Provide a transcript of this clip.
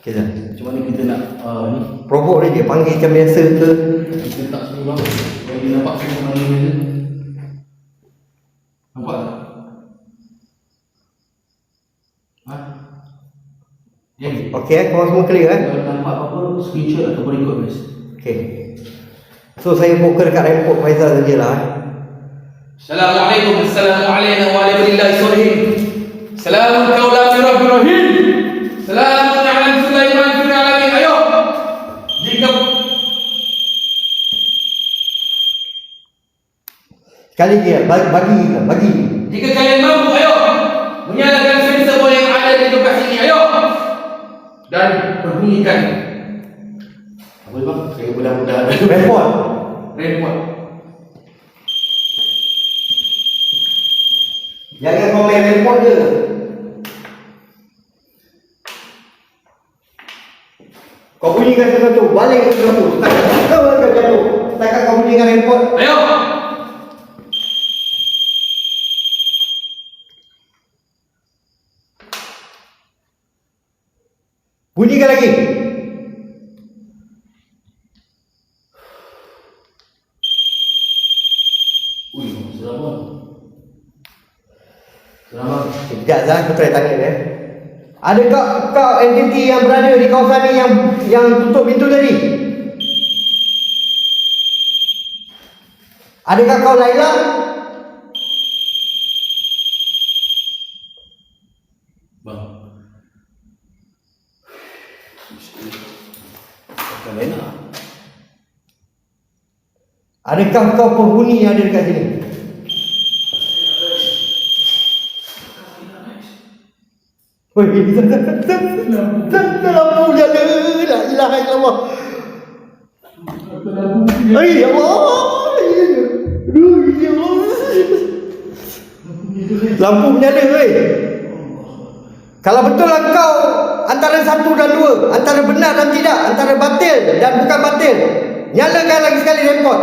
Okay, dah. Macam mana kita nak ni? Provok dia panggil macam biasa ke? Kita tak semua bang. Bagi nampak semua mana ni. Nampak tak? Ha? Okay, korang semua clear Kalau nampak apa-apa, screenshot ataupun record guys. Okay. So saya buka dekat report Faizal sajalah. Assalamualaikum, assalamualaikum warahmatullahi wabarakatuh. Salamun kaulan min rabbir rahim. Salamun ala Sulaiman fil alamin. Ayo. Jika Sekali lagi, bagi. jika kalian mampu, ayo menyalakan sensor yang ada di lokasi ini. Ayo. Dan berbunyikan. Apa bang? Saya mudah-mudah Report. report. Jangan komen report je. Kau bunyikan sesuatu, balik ke sesuatu. Takkan jatuh. Takkan kau bunyikan report. Ayo. Bunyikan lagi. Ui, seram bang. Seram bang. Sekejap Zah, aku try tanya dia. Adakah kau entiti yang berada di kawasan ni yang tutup pintu tadi? Adakah kau Laila? Bang. Bukan enak. Adakah kau penghuni yang ada dekat sini? Oi, lampu nyala. La ilaha illallah. Ai Allah. Aduh, ya Allah. Lampu menyala weh. Kalau betul engkau antara satu dan dua, antara benar dan tidak, antara batil dan bukan batil, nyalakan lagi sekali report.